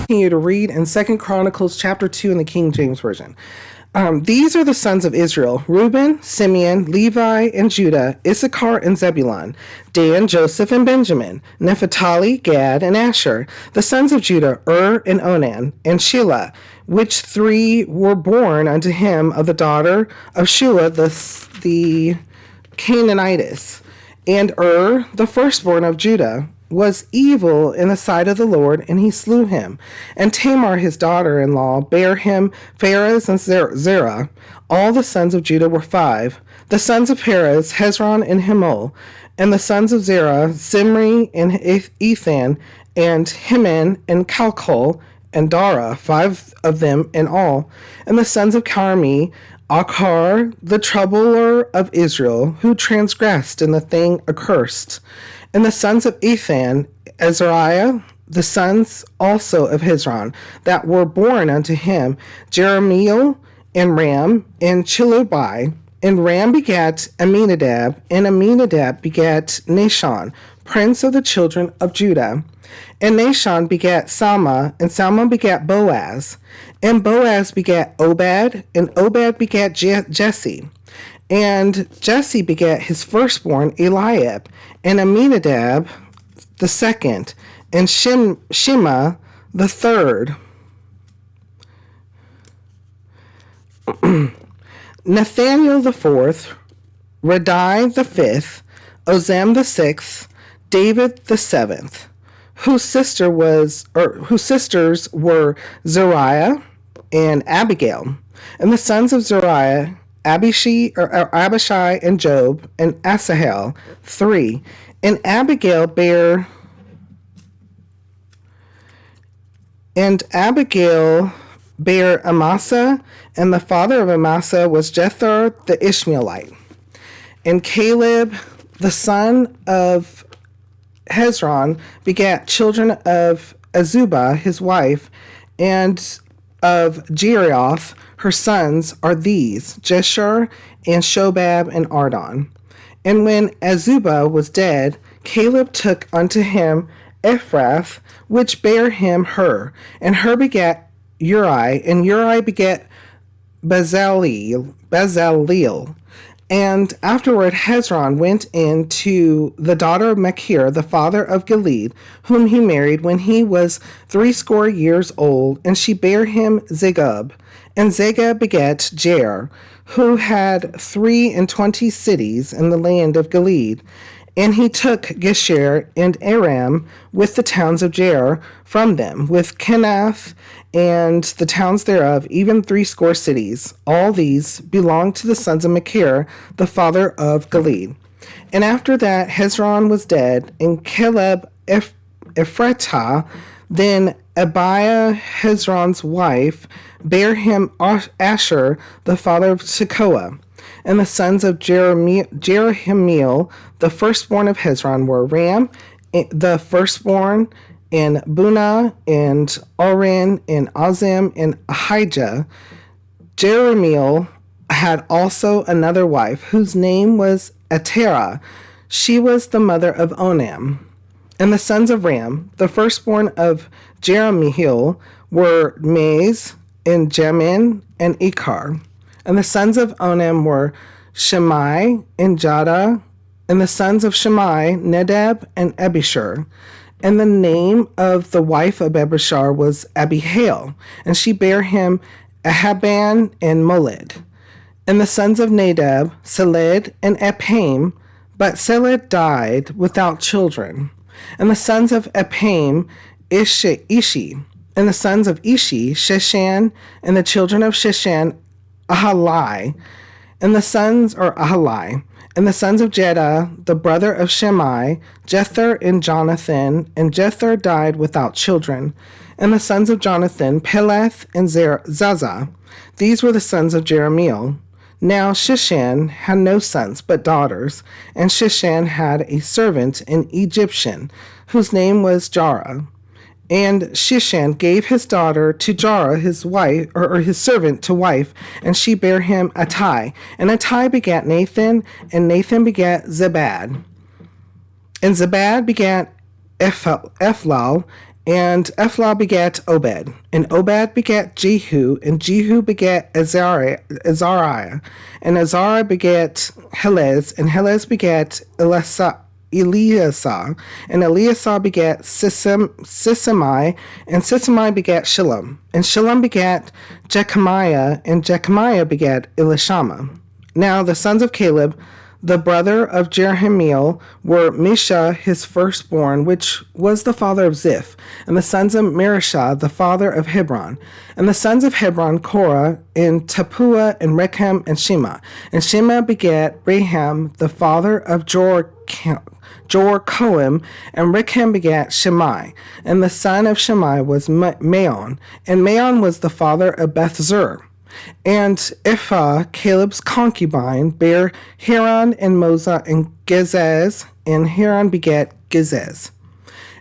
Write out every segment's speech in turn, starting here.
Continue to read in 2 Chronicles chapter 2 in the King James Version. These are the sons of Israel: Reuben, Simeon, Levi, and Judah, Issachar and Zebulun, Dan, Joseph, and Benjamin, Naphtali, Gad, and Asher. The sons of Judah: and Onan, and Shelah, which three were born unto him of the daughter of Shua the Canaanitess. And the firstborn of Judah, was evil in the sight of the Lord, and he slew him. And Tamar his daughter-in-law bare him Pharez and Zerah. All the sons of Judah were 5. The sons of Perez, Hezron and Hamul. And the sons of Zerah, Zimri and Ethan, and Heman and Calcol, and Dara, 5 of them in all. And the sons of Carmi, Achar, the troubler of Israel, who transgressed in the thing accursed. And the sons of Ethan, Azariah, the sons also of Hezron, that were born unto him, Jeremiel, and Ram, and Chilubai. And Ram begat Aminadab, and Aminadab begat Nahshon, prince of the children of Judah. And Nahshon begat Salma, and Salma begat Boaz. And Boaz begat Obed, and Obed begat Jesse. And Jesse begat his firstborn Eliab, and Aminadab the second, and Shema the third. Nathaniel the fourth, Radai the fifth, Ozem the sixth, David the seventh, whose sisters were Zariah and Abigail. And the sons of Zariah, Abishai and Job, and Asahel, 3. And Abigail bare Amasa, and the father of Amasa was Jether the Ishmaelite. And Caleb, the son of Hezron, begat children of Azubah, his wife, and of Jerioth, her sons are these, Jeshur, and Shobab, and Ardon. And when Azubah was dead, Caleb took unto him Ephrath, which bare him Hur, and Hur begat Uri, and Uri begat Bezaleel. And afterward Hezron went in to the daughter of Machir, the father of Gilead, whom he married when he was 80 years old, and she bare him Zegub. And Zegub begat Jair, who had 23 cities in the land of Gilead. And he took Gesher and Aram with the towns of Jair from them, with Kenath and the towns thereof, even 80 cities. All these belonged to the sons of Machir, the father of Gilead. And after that Hezron was dead, and Caleb Ephratah, then Abiah, Hezron's wife, bare him Asher, the father of Tekoa. And the sons of Jerahmeel, the firstborn of Hezron, were Ram, the firstborn, and Bunah, and Oren, and Azim, and Ahijah. Jerahmeel had also another wife, whose name was Atera. She was the mother of Onam. And the sons of Ram, the firstborn of Jerahmeel, were Maiz, and Jamin, and Ikar. And the sons of Onam were Shammai and Jada. And the sons of Shammai, Nadab and Abishur. And the name of the wife of Abishur was Abihail, and she bare him Ahaban and Moled. And the sons of Nadab, Seled and Apaim, but Seled died without children. And the sons of Apaim, Ishi. And the sons of Ishi, Sheshan, and the children of Sheshan, Ahalai. And the sons of Jedah, the brother of Shimei, Jether and Jonathan, and Jether died without children. And the sons of Jonathan, Peleth and Zaza. These were the sons of Jerahmeel. Now Sheshan had no sons but daughters, and Sheshan had a servant, an Egyptian, whose name was Jarah. And Sheshan gave his daughter to Jarah, his wife, or his servant, to wife, and she bare him Attai. And Attai begat Nathan, and Nathan begat Zabad. And Zabad begat Ephlal, And Ephlah begat Obed, and Obed begat Jehu, and Jehu begat Azariah, and Azariah begat Helez, and Helez begat Eleasah, and Eleasah begat Sisamai, and Sisamai begat Shillem, and Shillem begat Jechamiah, and Jechamiah begat Elishama. Now the sons of Caleb, the brother of Jerahmeel, were Misha his firstborn, which was the father of Ziph, and the sons of Marishah, the father of Hebron. And the sons of Hebron, Korah, and Tapua, and Rechem, and Shema. And Shema begat Raham, the father of Jorkoam, and Rechem begat Shemai. And the son of Shemai was Maon, and Maon was the father of Bethzur. And Ephah, Caleb's concubine, bare Haran and Moza and Gezez, and Haran begat Gezez.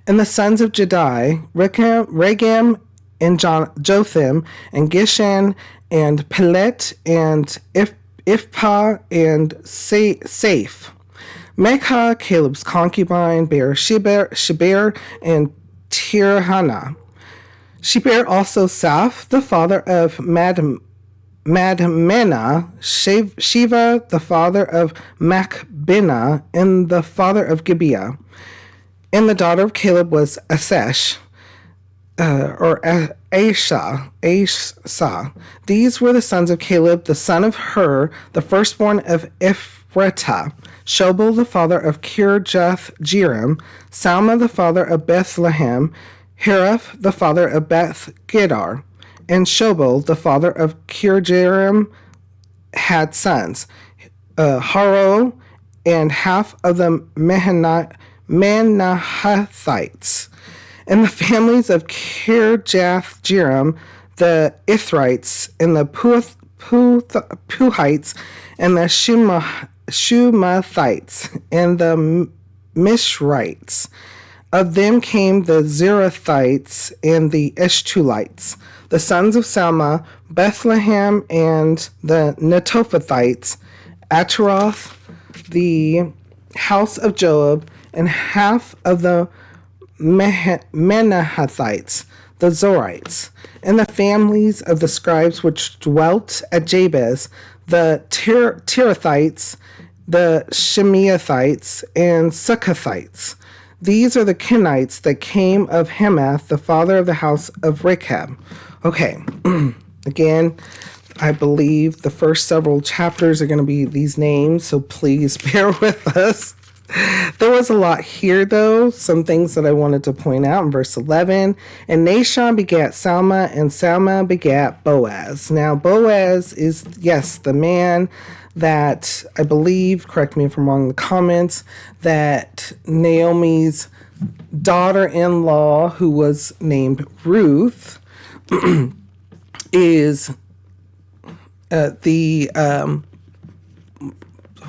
And the sons of Jedi, Regam and Jotham, and Gishan, and Pelet, and Ifpah, and Saif. Mecca, Caleb's concubine, bare Sheber and Tirhana. She bare also Saph, the father of Madmena, Shiva, the father of Machbena, and the father of Gibeah. And the daughter of Caleb was Asesh, or Asha. These were the sons of Caleb, the son of Hur, the firstborn of Ephratah. Shobal, the father of Kirjath Jearim, Salma, the father of Bethlehem, Haraph, the father of Beth Gedar, and Shobal, the father of Kirjarim, had sons, Haro, and half of the Manahathites. And the families of Kirjath Jearim, the Ithrites, and the Puhites, and the Shumathites, and the Mishrites. Of them came the Zerathites and the Eshtulites. The sons of Salma, Bethlehem, and the Netophathites, Ataroth, the house of Joab, and half of the Menahathites, the Zorites, and the families of the scribes which dwelt at Jabez, the Tirathites, the Shemeathites, and Succothites. These are the Kenites that came of Hemath, the father of the house of Rechab. Okay, again, I believe the first several chapters are going to be these names, so please bear with us. There was a lot here, though, some things that I wanted to point out in verse 11. And Nahshon begat Salma, and Salma begat Boaz. Now, Boaz is, yes, the man that I believe, correct me if I'm wrong in the comments, that Naomi's daughter-in-law, who was named Ruth, is who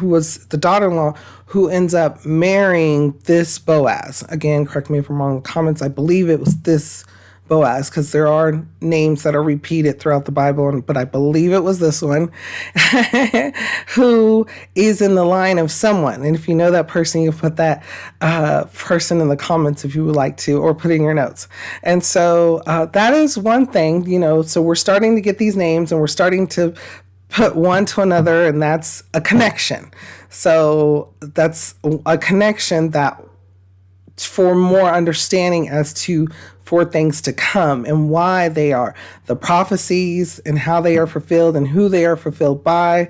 was the daughter-in-law who ends up marrying this Boaz. Again, correct me if I'm wrong in the comments. I believe it was this Boaz, because there are names that are repeated throughout the Bible, but I believe it was this one, who is in the line of someone. And if you know that person, you put that person in the comments if you would like to, or put in your notes. And so that is one thing, so we're starting to get these names, and we're starting to put one to another, and that's a connection. So that's a connection that for more understanding as to for things to come and why they are, the prophecies and how they are fulfilled and who they are fulfilled by,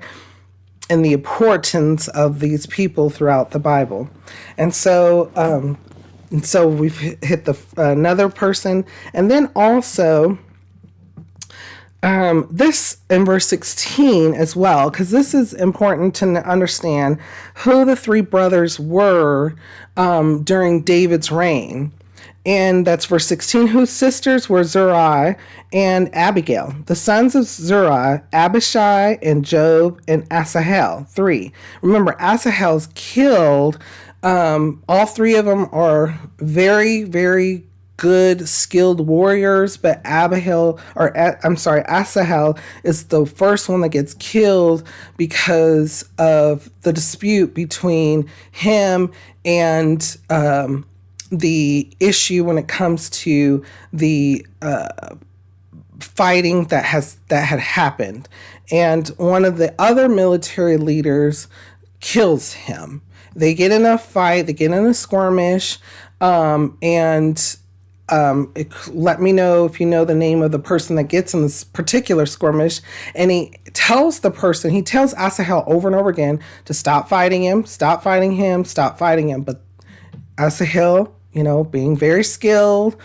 and the importance of these people throughout the Bible. And so we've hit another person, and then also this in verse 16 as well, because this is important to understand who the three brothers were during David's reign. And that's verse 16, whose sisters were Zeruiah and Abigail. The sons of Zeruiah, Abishai and Job and Asahel. 3. Remember, Asahel's killed. All three of them are very, very good, skilled warriors, but Asahel is the first one that gets killed because of the dispute between him and the issue when it comes to the fighting that had happened, and one of the other military leaders kills him. They get in a fight, they get in a skirmish, and let me know if you know the name of the person that gets in this particular skirmish. And he tells Asahel over and over again to stop fighting him, stop fighting him, stop fighting him. But Asahel, being very skilled,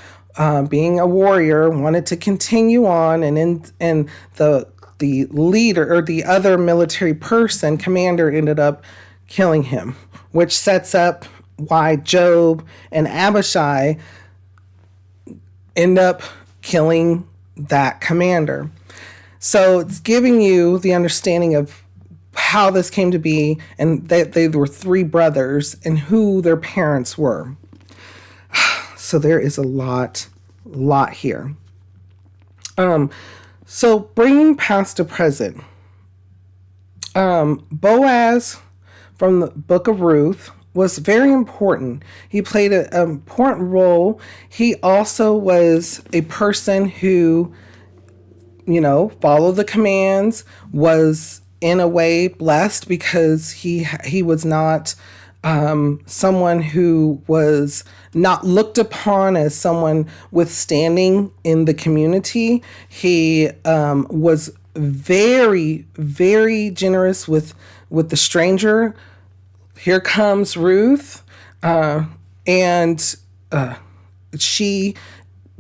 being a warrior, wanted to continue on, and the leader, or the other military commander, ended up killing him, which sets up why Joab and Abishai end up killing that commander. So it's giving you the understanding of how this came to be, and that they were three brothers and who their parents were. So there is a lot here. So bringing past to present, Boaz from the book of Ruth was very important. He played an important role. He also was a person who, followed the commands, was in a way blessed, because he was not someone who was not looked upon as someone withstanding in the community. He was very, very generous with the stranger. Here comes Ruth, and she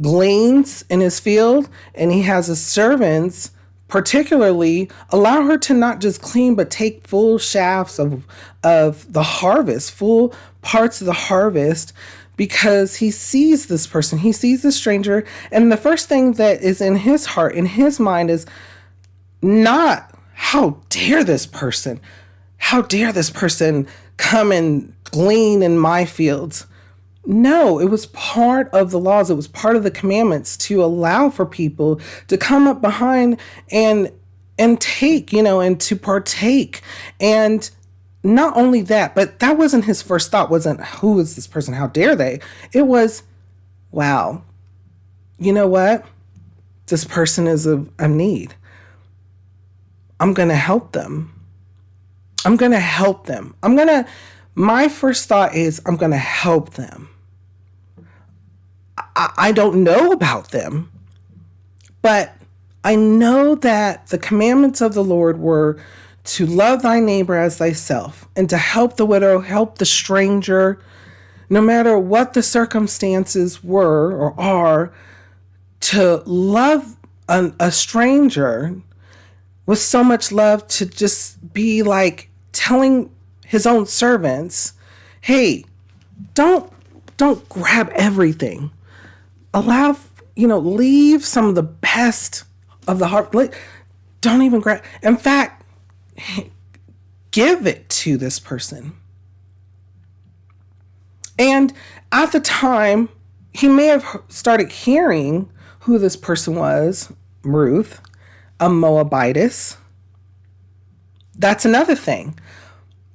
gleans in his field, and he has his servants particularly allow her to not just clean, but take full shafts of the harvest, full parts of the harvest, because he sees this person, he sees the stranger, and the first thing that is in his heart, in his mind, is not, how dare this person come and glean in my fields. No, it was part of the laws. It was part of the commandments to allow for people to come up behind and take, and to partake. And not only that, but that wasn't his first thought, wasn't, who is this person? How dare they? It was, wow, you know what? This person is a need. I'm going to help them. My first thought is, I'm going to help them. I don't know about them, but I know that the commandments of the Lord were to love thy neighbor as thyself, and to help the widow, help the stranger, no matter what the circumstances were or are. To love a stranger with so much love, to just be like telling his own servants, hey, don't grab everything. Allow, leave some of the best of the heart. Don't even grab. In fact, give it to this person. And at the time, he may have started hearing who this person was, Ruth, a Moabitess. That's another thing.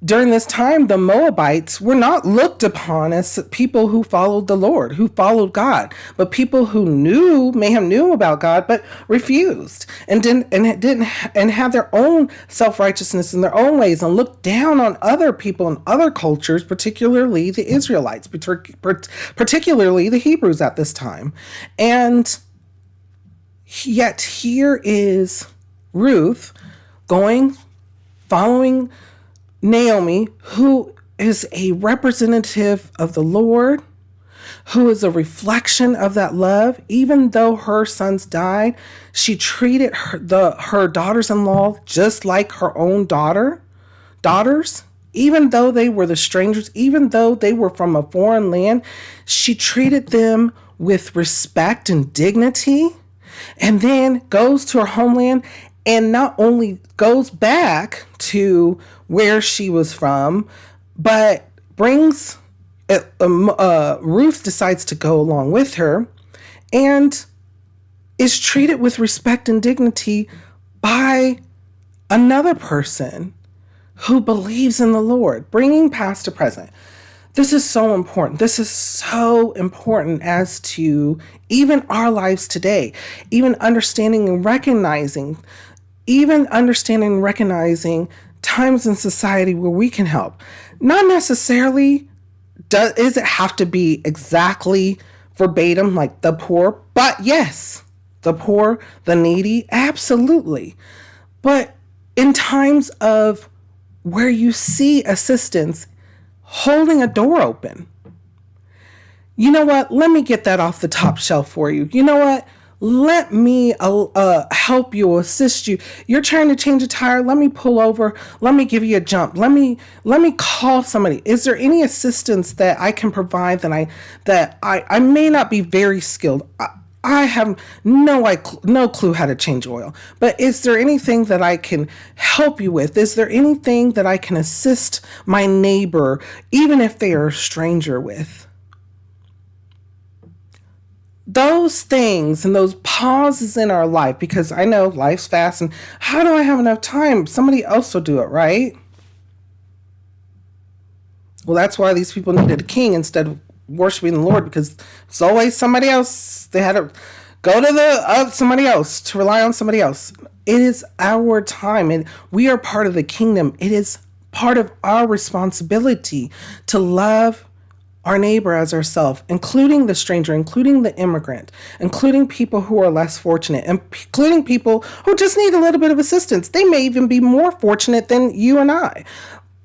During this time, the Moabites were not looked upon as people who followed the Lord, who followed God, but people who may have knew about God, but refused and had their own self-righteousness in their own ways, and looked down on other people and other cultures, particularly the Israelites, particularly the Hebrews at this time. And yet here is Ruth following Naomi, who is a representative of the Lord, who is a reflection of that love. Even though her sons died, she treated her daughters-in-law just like her own daughters. Even though they were the strangers, even though they were from a foreign land, she treated them with respect and dignity, and then goes to her homeland, and not only goes back to where she was from, but brings, Ruth decides to go along with her, and is treated with respect and dignity by another person who believes in the Lord. Bringing past to present, This is so important. This is so important as to even our lives today, even understanding and recognizing times in society where we can help. Not necessarily does it have to be exactly verbatim like the poor, but yes, the poor, the needy, absolutely. But in times of where you see assistance, holding a door open. You know what? Let me get that off the top shelf for you. You know what? Let me help you, assist you. You're trying to change a tire. Let me pull over. Let me give you a jump. Let me call somebody. Is there any assistance that I can provide that I may not be very skilled? I have no clue how to change oil, but is there anything that I can help you with? Is there anything that I can assist my neighbor, even if they are a stranger, with? Those things and those pauses in our life, because I know life's fast and how do I have enough time? Somebody else will do it, right? Well, that's why these people needed a king instead of worshiping the Lord, because it's always somebody else. They had to go to somebody else, to rely on somebody else. It is our time, and we are part of the kingdom. It is part of our responsibility to love our neighbor as ourselves, including the stranger, including the immigrant, including people who are less fortunate, including people who just need a little bit of assistance. They may even be more fortunate than you and I.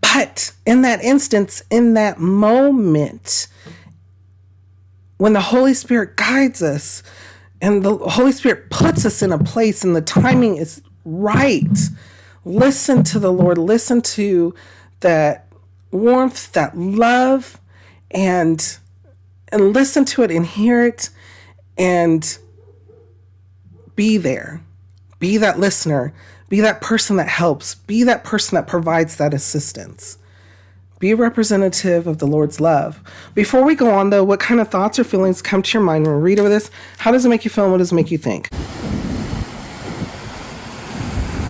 But in that instance, in that moment, when the Holy Spirit guides us and the Holy Spirit puts us in a place and the timing is right, listen to the Lord, listen to that warmth, that love, and listen to it and hear it and be there. Be that listener. Be that person that helps. Be that person that provides that assistance. Be a representative of the Lord's love. Before we go on, though, what kind of thoughts or feelings come to your mind when we read over this? How does it make you feel and what does it make you think?